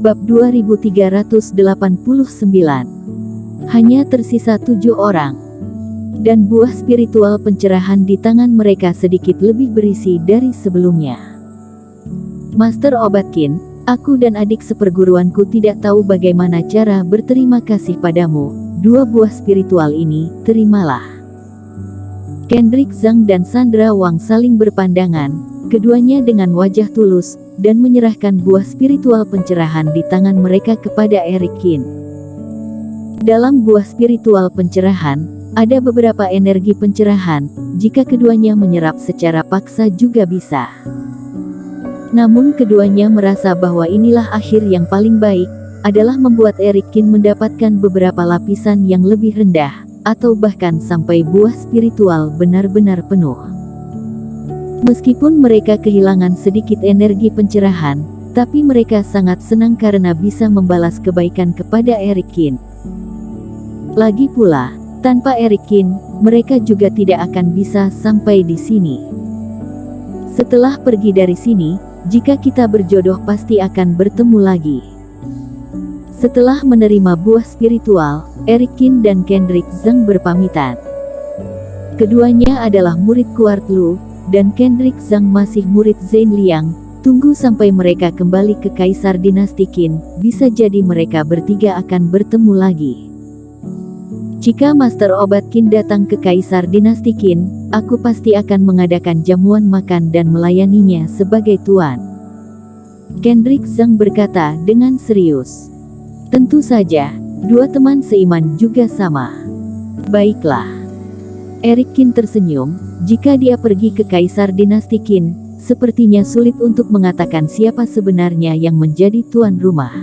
Bab 2389. Hanya tersisa 7 orang. Dan buah spiritual pencerahan di tangan mereka sedikit lebih berisi dari sebelumnya. Master Obatkin, aku dan adik seperguruanku tidak tahu bagaimana cara berterima kasih padamu. 2 buah spiritual ini, terimalah. Kendrick Zhang dan Sandra Wang saling berpandangan, keduanya dengan wajah tulus, dan menyerahkan buah spiritual pencerahan di tangan mereka kepada Eric Qin. Dalam buah spiritual pencerahan, ada beberapa energi pencerahan, jika keduanya menyerap secara paksa juga bisa. Namun keduanya merasa bahwa inilah akhir yang paling baik, adalah membuat Eric Qin mendapatkan beberapa lapisan yang lebih rendah, atau bahkan sampai buah spiritual benar-benar penuh. Meskipun mereka kehilangan sedikit energi pencerahan, tapi mereka sangat senang karena bisa membalas kebaikan kepada Eric Qin. Lagi pula, tanpa Eric Qin, mereka juga tidak akan bisa sampai di sini. Setelah pergi dari sini, jika kita berjodoh pasti akan bertemu lagi. Setelah menerima buah spiritual, Eric Qin dan Kendrick Zhang berpamitan. Keduanya adalah murid Kuart Lu, dan Kendrick Zhang masih murid Zhen Liang. Tunggu sampai mereka kembali ke Kaisar Dinasti Qin, bisa jadi mereka bertiga akan bertemu lagi. Jika Master Obat Qin datang ke Kaisar Dinasti Qin, aku pasti akan mengadakan jamuan makan dan melayaninya sebagai tuan. Kendrick Zhang berkata dengan serius. Tentu saja, 2 teman seiman juga sama. Baiklah. Eric Qin tersenyum, jika dia pergi ke Kaisar Dinasti Qin, sepertinya sulit untuk mengatakan siapa sebenarnya yang menjadi tuan rumah.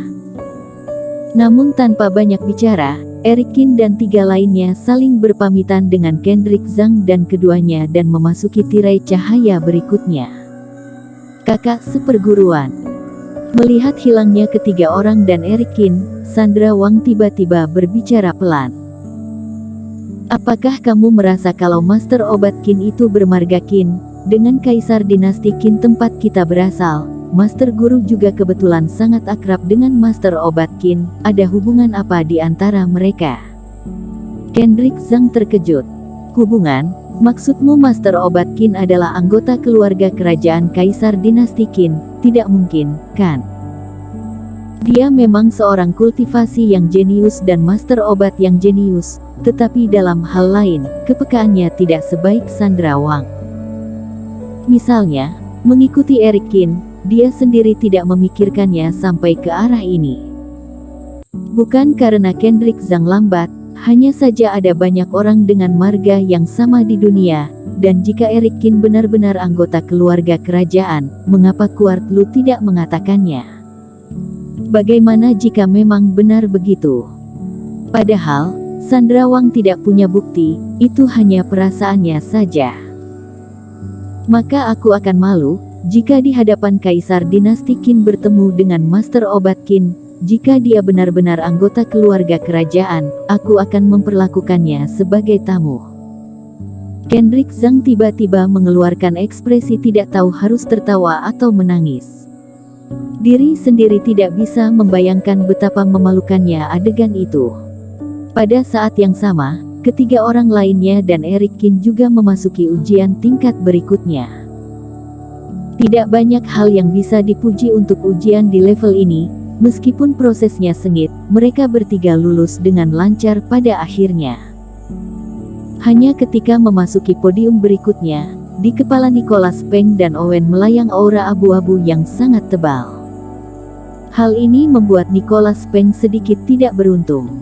Namun tanpa banyak bicara, Eric Qin dan 3 lainnya saling berpamitan dengan Kendrick Zhang dan keduanya dan memasuki tirai cahaya berikutnya. Kakak seperguruan. Melihat hilangnya ketiga orang dan Eric Qin, Sandra Wang tiba-tiba berbicara pelan. Apakah kamu merasa kalau Master Obat Qin itu bermarga Qin, dengan Kaisar Dinasti Qin tempat kita berasal, Master Guru juga kebetulan sangat akrab dengan Master Obat Qin, ada hubungan apa di antara mereka? Kendrick Zhang terkejut. Hubungan? Maksudmu Master Obat Qin adalah anggota keluarga kerajaan Kaisar Dinasti Qin? Tidak mungkin, kan? Dia memang seorang kultivasi yang jenius dan master obat yang jenius, tetapi dalam hal lain, kepekaannya tidak sebaik Sandra Wang. Misalnya, mengikuti Eric Qin, dia sendiri tidak memikirkannya sampai ke arah ini. Bukan karena Kendrick Zhang lambat, hanya saja ada banyak orang dengan marga yang sama di dunia, dan jika Eric Qin benar-benar anggota keluarga kerajaan, mengapa Kuart Lu tidak mengatakannya? Bagaimana jika memang benar begitu? Padahal, Sandra Wang tidak punya bukti, itu hanya perasaannya saja. Maka aku akan malu, jika di hadapan Kaisar Dinasti Qin bertemu dengan Master Obat Qin, jika dia benar-benar anggota keluarga kerajaan, aku akan memperlakukannya sebagai tamu. Kendrick Zhang tiba-tiba mengeluarkan ekspresi tidak tahu harus tertawa atau menangis. Diri sendiri tidak bisa membayangkan betapa memalukannya adegan itu. Pada saat yang sama, ketiga orang lainnya dan Eric Qin juga memasuki ujian tingkat berikutnya. Tidak banyak hal yang bisa dipuji untuk ujian di level ini, meskipun prosesnya sengit, mereka bertiga lulus dengan lancar pada akhirnya. Hanya ketika memasuki podium berikutnya, di kepala Nicholas Peng dan Owen melayang aura abu-abu yang sangat tebal. Hal ini membuat Nicholas Peng sedikit tidak beruntung.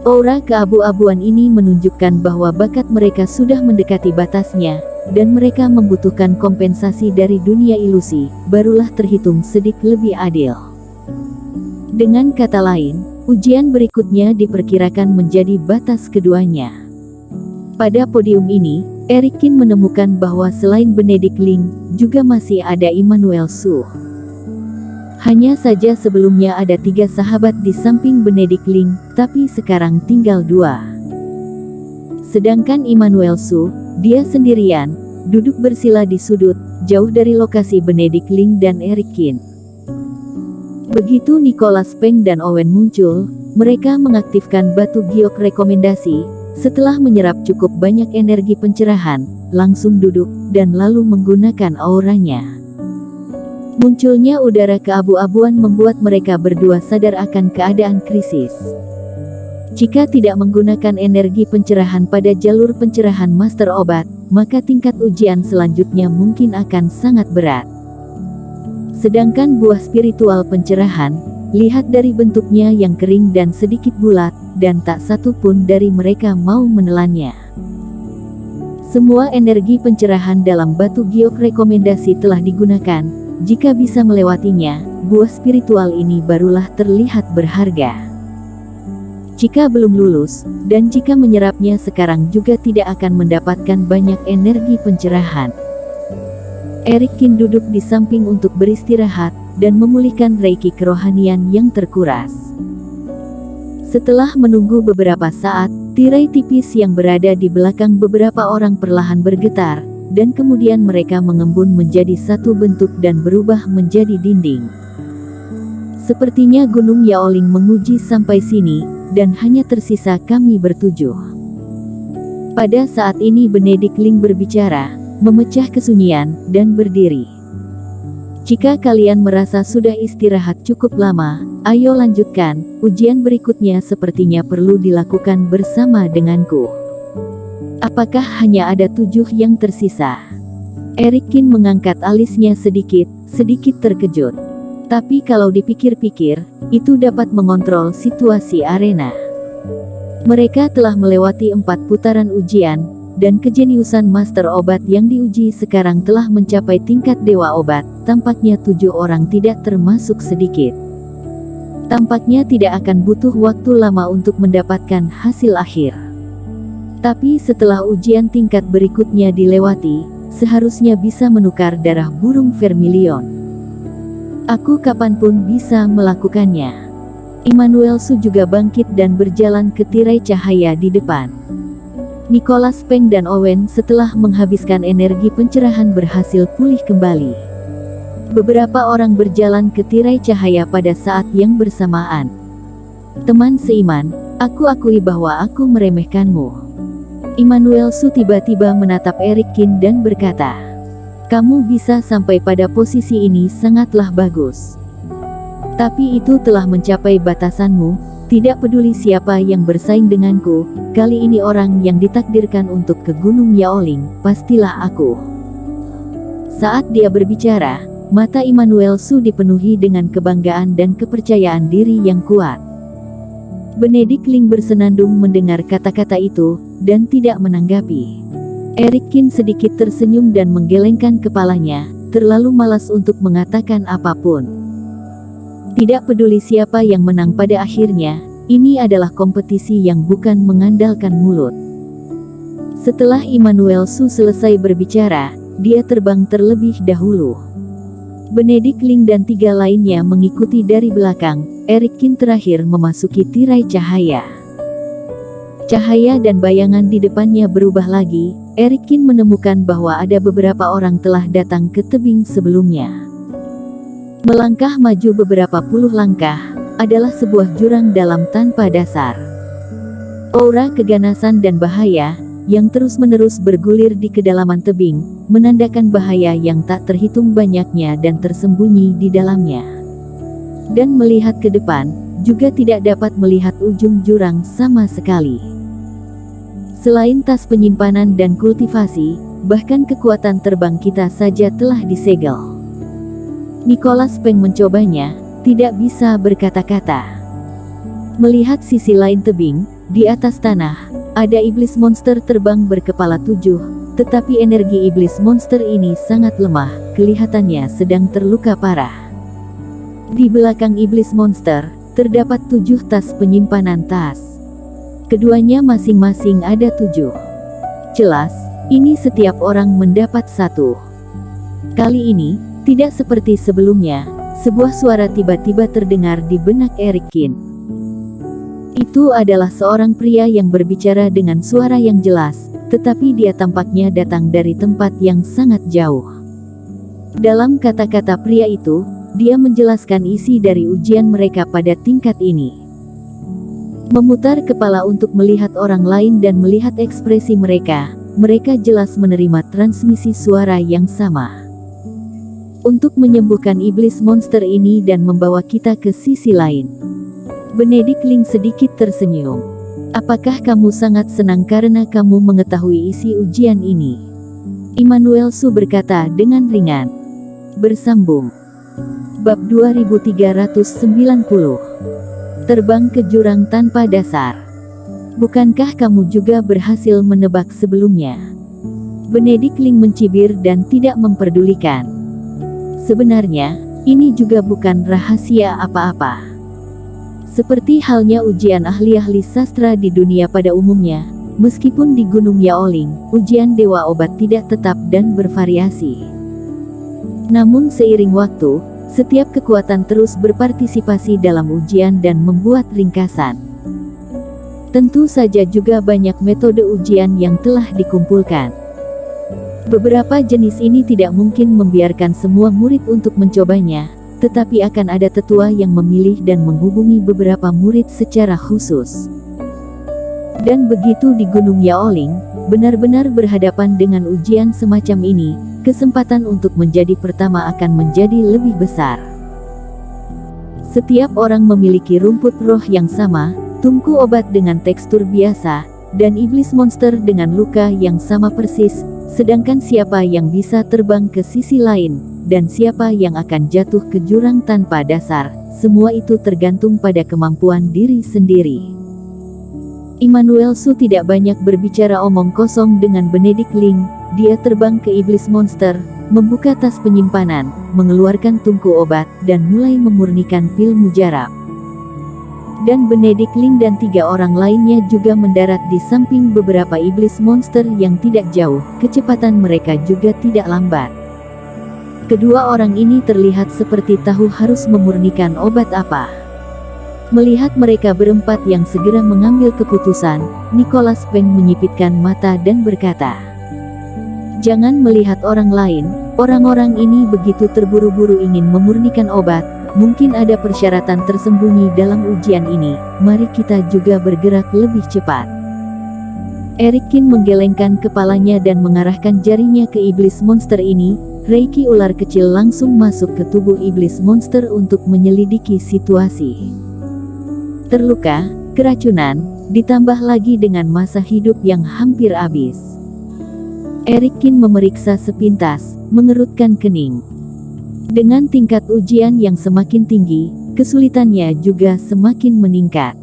Aura keabu-abuan ini menunjukkan bahwa bakat mereka sudah mendekati batasnya, dan mereka membutuhkan kompensasi dari dunia ilusi, barulah terhitung sedikit lebih adil. Dengan kata lain, ujian berikutnya diperkirakan menjadi batas keduanya. Pada podium ini, Eric Qin menemukan bahwa selain Benedict Ling, juga masih ada Immanuel Su. Hanya saja sebelumnya ada 3 sahabat di samping Benedict Ling, tapi sekarang tinggal 2. Sedangkan Immanuel Su, dia sendirian, duduk bersila di sudut, jauh dari lokasi Benedict Ling dan Eric Qin. Begitu Nicholas Peng dan Owen muncul, mereka mengaktifkan batu giok rekomendasi. Setelah menyerap cukup banyak energi pencerahan, langsung duduk dan lalu menggunakan auranya. Munculnya udara keabu-abuan membuat mereka berdua sadar akan keadaan krisis. Jika tidak menggunakan energi pencerahan pada jalur pencerahan Master Obat, maka tingkat ujian selanjutnya mungkin akan sangat berat. Sedangkan buah spiritual pencerahan, lihat dari bentuknya yang kering dan sedikit bulat, dan tak satu pun dari mereka mau menelannya. Semua energi pencerahan dalam batu giok rekomendasi telah digunakan. Jika bisa melewatinya, buah spiritual ini barulah terlihat berharga. Jika belum lulus, dan jika menyerapnya sekarang juga tidak akan mendapatkan banyak energi pencerahan. Eric Kin duduk di samping untuk beristirahat, dan memulihkan reiki kerohanian yang terkuras. Setelah menunggu beberapa saat, tirai tipis yang berada di belakang beberapa orang perlahan bergetar, dan kemudian mereka mengembun menjadi satu bentuk dan berubah menjadi dinding. Sepertinya Gunung Yaoling menguji sampai sini, dan hanya tersisa kami bertujuh. Pada saat ini Benedict Ling berbicara, memecah kesunyian, dan berdiri. Jika kalian merasa sudah istirahat cukup lama, ayo lanjutkan, ujian berikutnya sepertinya perlu dilakukan bersama denganku. Apakah hanya ada 7 yang tersisa? Eric Kin mengangkat alisnya sedikit terkejut. Tapi kalau dipikir-pikir, itu dapat mengontrol situasi arena. Mereka telah melewati 4 putaran ujian, dan kejeniusan Master Obat yang diuji sekarang telah mencapai tingkat Dewa Obat. Tampaknya 7 orang tidak termasuk sedikit. Tampaknya tidak akan butuh waktu lama untuk mendapatkan hasil akhir. Tapi setelah ujian tingkat berikutnya dilewati, seharusnya bisa menukar darah burung vermilion. Aku kapanpun bisa melakukannya. Immanuel Su juga bangkit dan berjalan ke tirai cahaya di depan. Nicholas Peng dan Owen setelah menghabiskan energi pencerahan berhasil pulih kembali. Beberapa orang berjalan ke tirai cahaya pada saat yang bersamaan. Teman seiman, aku akui bahwa aku meremehkanmu. Immanuel Su tiba-tiba menatap Eric Kin dan berkata, kamu bisa sampai pada posisi ini sangatlah bagus. Tapi itu telah mencapai batasanmu, tidak peduli siapa yang bersaing denganku, kali ini orang yang ditakdirkan untuk ke Gunung Yaoling, pastilah aku. Saat dia berbicara, mata Immanuel Su dipenuhi dengan kebanggaan dan kepercayaan diri yang kuat. Benedict Ling bersenandung mendengar kata-kata itu, dan tidak menanggapi. Eric Kin sedikit tersenyum dan menggelengkan kepalanya, terlalu malas untuk mengatakan apapun. Tidak peduli siapa yang menang pada akhirnya, ini adalah kompetisi yang bukan mengandalkan mulut. Setelah Immanuel Su selesai berbicara, dia terbang terlebih dahulu. Benedict Ling dan 3 lainnya mengikuti dari belakang. Eric Kin terakhir memasuki tirai cahaya. Cahaya dan bayangan di depannya berubah lagi. Eric Kin menemukan bahwa ada beberapa orang telah datang ke tebing sebelumnya. Melangkah maju beberapa puluh langkah, adalah sebuah jurang dalam tanpa dasar. Aura keganasan dan bahaya, yang terus-menerus bergulir di kedalaman tebing, menandakan bahaya yang tak terhitung banyaknya dan tersembunyi di dalamnya. Dan melihat ke depan, juga tidak dapat melihat ujung jurang sama sekali. Selain tas penyimpanan dan kultivasi, bahkan kekuatan terbang kita saja telah disegel. Nicholas Peng mencobanya, tidak bisa berkata-kata. Melihat sisi lain tebing, di atas tanah, ada iblis monster terbang berkepala 7, tetapi energi iblis monster ini sangat lemah, kelihatannya sedang terluka parah. Di belakang iblis monster, terdapat 7 tas penyimpanan tas. Keduanya masing-masing ada 7. Jelas, ini setiap orang mendapat 1. Kali ini, tidak seperti sebelumnya, sebuah suara tiba-tiba terdengar di benak Eric Kin. Itu adalah seorang pria yang berbicara dengan suara yang jelas, tetapi dia tampaknya datang dari tempat yang sangat jauh. Dalam kata-kata pria itu, dia menjelaskan isi dari ujian mereka pada tingkat ini. Memutar kepala untuk melihat orang lain dan melihat ekspresi mereka, mereka jelas menerima transmisi suara yang sama. Untuk menyembuhkan iblis monster ini dan membawa kita ke sisi lain. Benedict Ling sedikit tersenyum. Apakah kamu sangat senang karena kamu mengetahui isi ujian ini? Immanuel Su berkata dengan ringan. Bersambung. Bab 2390. Terbang ke jurang tanpa dasar. Bukankah kamu juga berhasil menebak sebelumnya? Benedict Ling mencibir dan tidak memperdulikan. Sebenarnya, ini juga bukan rahasia apa-apa. Seperti halnya ujian ahli-ahli sastra di dunia pada umumnya, meskipun di Gunung Yaoling, ujian Dewa Obat tidak tetap dan bervariasi. Namun seiring waktu, setiap kekuatan terus berpartisipasi dalam ujian dan membuat ringkasan. Tentu saja juga banyak metode ujian yang telah dikumpulkan. Beberapa jenis ini tidak mungkin membiarkan semua murid untuk mencobanya, tetapi akan ada tetua yang memilih dan menghubungi beberapa murid secara khusus. Dan begitu di Gunung Yaoling, benar-benar berhadapan dengan ujian semacam ini, kesempatan untuk menjadi pertama akan menjadi lebih besar. Setiap orang memiliki rumput roh yang sama, tungku obat dengan tekstur biasa, dan iblis monster dengan luka yang sama persis. Sedangkan siapa yang bisa terbang ke sisi lain, dan siapa yang akan jatuh ke jurang tanpa dasar, semua itu tergantung pada kemampuan diri sendiri. Immanuel Su tidak banyak berbicara omong kosong dengan Benedict Ling. Dia terbang ke iblis monster, membuka tas penyimpanan, mengeluarkan tungku obat, dan mulai memurnikan pil mujarab. Dan Benedict Ling dan 3 orang lainnya juga mendarat di samping beberapa iblis monster yang tidak jauh. Kecepatan mereka juga tidak lambat. Kedua orang ini terlihat seperti tahu harus memurnikan obat apa. Melihat mereka berempat yang segera mengambil keputusan, Nicholas Peng menyipitkan mata dan berkata, "Jangan melihat orang lain, orang-orang ini begitu terburu-buru ingin memurnikan obat. Mungkin ada persyaratan tersembunyi dalam ujian ini, mari kita juga bergerak lebih cepat." Eric Kin menggelengkan kepalanya dan mengarahkan jarinya ke iblis monster ini. Reiki ular kecil langsung masuk ke tubuh iblis monster untuk menyelidiki situasi. Terluka, keracunan, ditambah lagi dengan masa hidup yang hampir habis. Eric Kin memeriksa sepintas, mengerutkan kening. Dengan tingkat ujian yang semakin tinggi, kesulitannya juga semakin meningkat.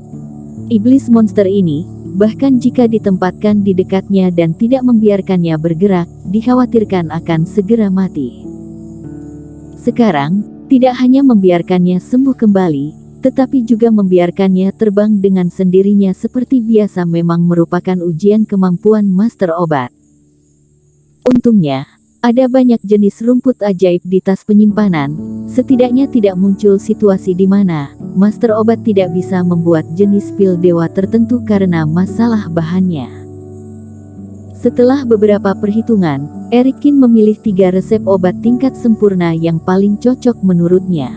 Iblis monster ini, bahkan jika ditempatkan di dekatnya dan tidak membiarkannya bergerak, dikhawatirkan akan segera mati. Sekarang, tidak hanya membiarkannya sembuh kembali, tetapi juga membiarkannya terbang dengan sendirinya seperti biasa memang merupakan ujian kemampuan master obat. Untungnya, ada banyak jenis rumput ajaib di tas penyimpanan, setidaknya tidak muncul situasi di mana master obat tidak bisa membuat jenis pil dewa tertentu karena masalah bahannya. Setelah beberapa perhitungan, Eric Kin memilih 3 resep obat tingkat sempurna yang paling cocok menurutnya.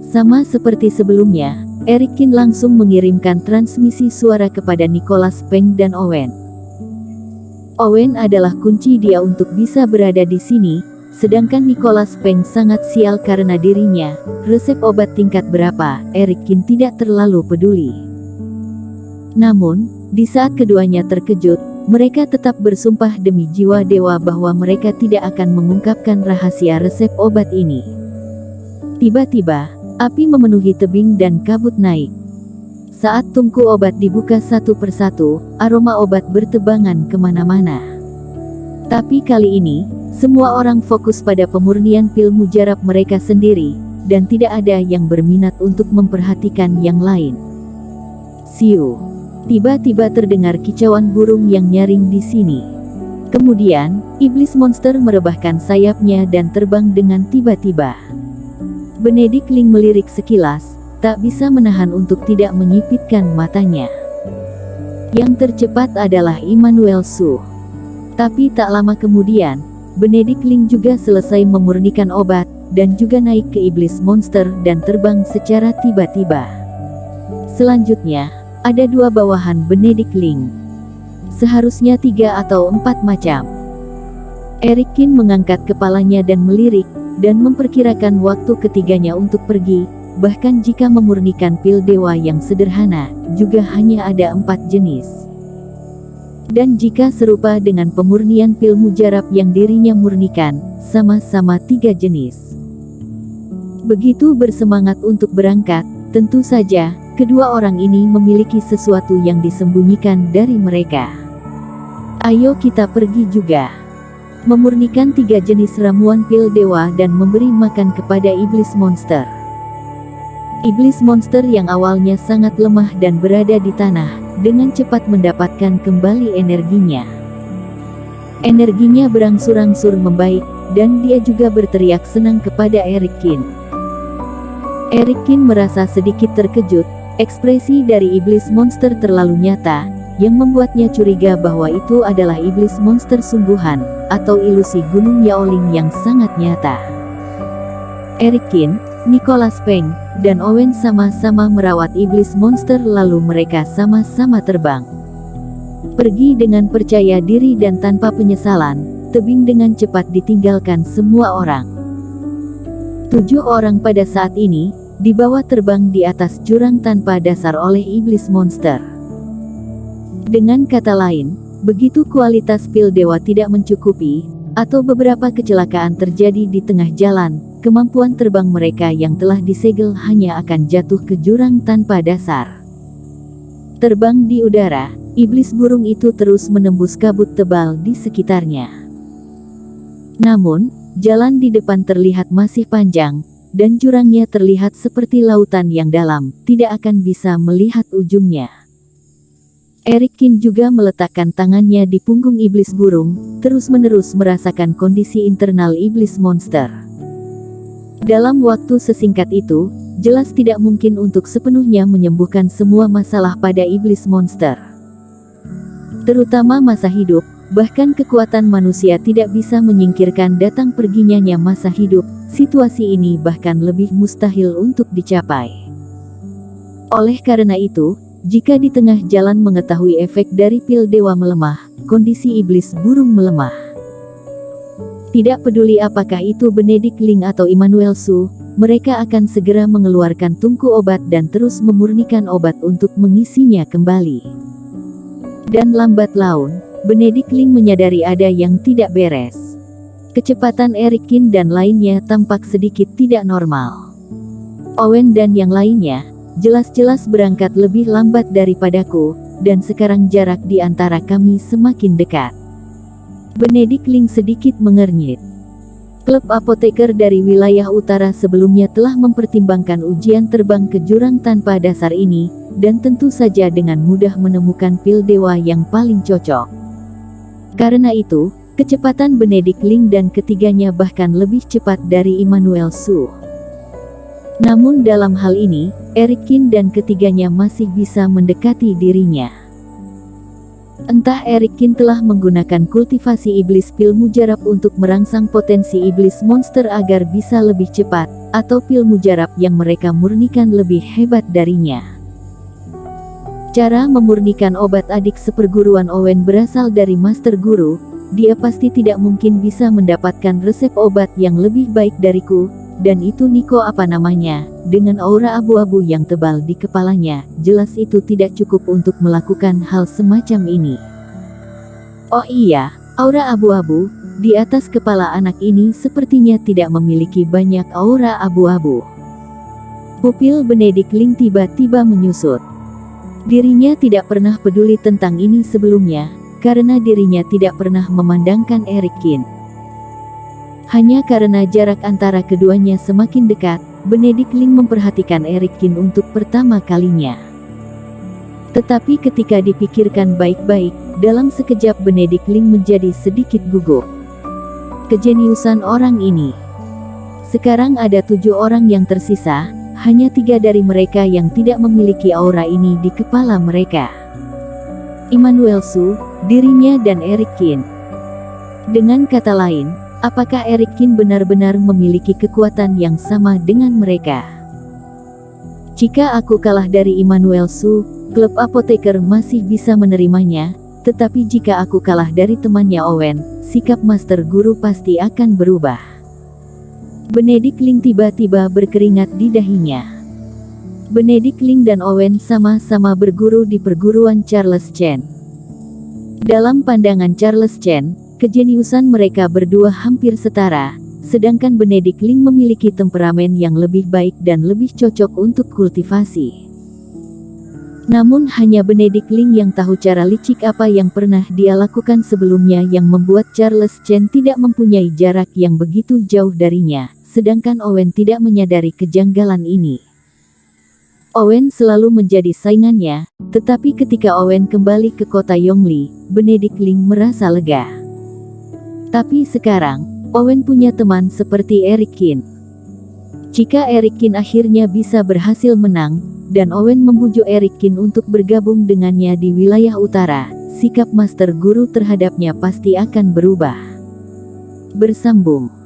Sama seperti sebelumnya, Eric Kin langsung mengirimkan transmisi suara kepada Nicholas Peng dan Owen. Owen adalah kunci dia untuk bisa berada di sini, sedangkan Nicholas Peng sangat sial karena dirinya. Resep obat tingkat berapa, Eric Kin tidak terlalu peduli. Namun, di saat keduanya terkejut, mereka tetap bersumpah demi jiwa dewa bahwa mereka tidak akan mengungkapkan rahasia resep obat ini. Tiba-tiba, api memenuhi tebing dan kabut naik. Saat tungku obat dibuka satu persatu, aroma obat bertebangan kemana-mana. Tapi kali ini, semua orang fokus pada pemurnian pil mujarab mereka sendiri, dan tidak ada yang berminat untuk memperhatikan yang lain. Siu. Tiba-tiba terdengar kicauan burung yang nyaring di sini. Kemudian, iblis monster merebahkan sayapnya dan terbang dengan tiba-tiba. Benedict Ling melirik sekilas, tak bisa menahan untuk tidak menyipitkan matanya. Yang tercepat adalah Immanuel Su. Tapi tak lama kemudian, Benedict Ling juga selesai memurnikan obat. dan juga naik ke iblis monster dan terbang secara tiba-tiba. Selanjutnya, ada 2 bawahan Benedict Link. Seharusnya 3 atau 4 macam. Erikin mengangkat kepalanya dan melirik, dan memperkirakan waktu ketiganya untuk pergi. Bahkan jika memurnikan pil dewa yang sederhana, juga hanya ada 4 jenis. Dan jika serupa dengan pemurnian pil mujarab yang dirinya murnikan, sama-sama 3 jenis. Begitu bersemangat untuk berangkat, tentu saja, kedua orang ini memiliki sesuatu yang disembunyikan dari mereka. Ayo kita pergi juga. Memurnikan 3 jenis ramuan pil dewa dan memberi makan kepada iblis monster. Iblis monster yang awalnya sangat lemah dan berada di tanah, dengan cepat mendapatkan kembali energinya. Energinya berangsur-angsur membaik, dan dia juga berteriak senang kepada Erikin. Erikin merasa sedikit terkejut, ekspresi dari iblis monster terlalu nyata, yang membuatnya curiga bahwa itu adalah iblis monster sungguhan, atau ilusi gunung Yaoling yang sangat nyata. Erikin, Nicholas Peng, dan Owen sama-sama merawat iblis monster lalu mereka sama-sama terbang. Pergi dengan percaya diri dan tanpa penyesalan, tebing dengan cepat ditinggalkan semua orang. 7 orang pada saat ini, dibawa terbang di atas jurang tanpa dasar oleh iblis monster. Dengan kata lain, begitu kualitas pil dewa tidak mencukupi, atau beberapa kecelakaan terjadi di tengah jalan, kemampuan terbang mereka yang telah disegel hanya akan jatuh ke jurang tanpa dasar. Terbang di udara, iblis burung itu terus menembus kabut tebal di sekitarnya. Namun, jalan di depan terlihat masih panjang, dan jurangnya terlihat seperti lautan yang dalam, tidak akan bisa melihat ujungnya. Erikin juga meletakkan tangannya di punggung iblis burung, terus-menerus merasakan kondisi internal iblis monster. Dalam waktu sesingkat itu, jelas tidak mungkin untuk sepenuhnya menyembuhkan semua masalah pada iblis monster. Terutama masa hidup, bahkan kekuatan manusia tidak bisa menyingkirkan datang perginya masa hidup, situasi ini bahkan lebih mustahil untuk dicapai. Oleh karena itu, jika di tengah jalan mengetahui efek dari pil dewa melemah, kondisi iblis burung melemah. Tidak peduli apakah itu Benedict Link atau Immanuel Su, mereka akan segera mengeluarkan tungku obat dan terus memurnikan obat untuk mengisinya kembali. Dan lambat laun, Benedict Link menyadari ada yang tidak beres. Kecepatan Erikin dan lainnya tampak sedikit tidak normal. Owen dan yang lainnya, jelas-jelas berangkat lebih lambat daripadaku, dan sekarang jarak di antara kami semakin dekat. Benedict Link sedikit mengernyit. Klub apoteker dari wilayah utara sebelumnya telah mempertimbangkan ujian terbang ke jurang tanpa dasar ini, dan tentu saja dengan mudah menemukan pil dewa yang paling cocok. Karena itu, kecepatan Benedict Link dan ketiganya bahkan lebih cepat dari Immanuel Su. Namun dalam hal ini, Erikin dan ketiganya masih bisa mendekati dirinya. Entah Erikin telah menggunakan kultivasi iblis pil mujarab untuk merangsang potensi iblis monster agar bisa lebih cepat, atau pil mujarab yang mereka murnikan lebih hebat darinya. Cara memurnikan obat adik seperguruan Owen berasal dari Master Guru, dia pasti tidak mungkin bisa mendapatkan resep obat yang lebih baik dariku. Dan itu Niko dengan aura abu-abu yang tebal di kepalanya, jelas itu tidak cukup untuk melakukan hal semacam ini. Oh iya, aura abu-abu, di atas kepala anak ini sepertinya tidak memiliki banyak aura abu-abu. Pupil Benedict Link tiba-tiba menyusut. Dirinya tidak pernah peduli tentang ini sebelumnya, karena dirinya tidak pernah memandangkan Erikin. Hanya karena jarak antara keduanya semakin dekat, Benedict Link memperhatikan Erikin untuk pertama kalinya. Tetapi ketika dipikirkan baik-baik, dalam sekejap Benedict Link menjadi sedikit gugup. Kejeniusan orang ini. Sekarang ada 7 orang yang tersisa, hanya 3 dari mereka yang tidak memiliki aura ini di kepala mereka. Immanuel Su, dirinya dan Erikin. Dengan kata lain, Apakah Eric Kin benar-benar memiliki kekuatan yang sama dengan mereka? Jika aku kalah dari Immanuel Su, klub apoteker masih bisa menerimanya, tetapi jika aku kalah dari temannya Owen, sikap Master Guru pasti akan berubah. Benedict Ling tiba-tiba berkeringat di dahinya. Benedict Ling dan Owen sama-sama berguru di perguruan Charles Chen. Dalam pandangan Charles Chen, kejeniusan mereka berdua hampir setara, sedangkan Benedict Ling memiliki temperamen yang lebih baik dan lebih cocok untuk kultivasi. Namun hanya Benedict Ling yang tahu cara licik apa yang pernah dia lakukan sebelumnya yang membuat Charles Chen tidak mempunyai jarak yang begitu jauh darinya, sedangkan Owen tidak menyadari kejanggalan ini. Owen selalu menjadi saingannya, tetapi ketika Owen kembali ke kota Yongli, Benedict Ling merasa lega. Tapi sekarang, Owen punya teman seperti Eric Kin. Jika Eric Kin akhirnya bisa berhasil menang, dan Owen membujuk Eric Kin untuk bergabung dengannya di wilayah utara, sikap Master Guru terhadapnya pasti akan berubah. Bersambung.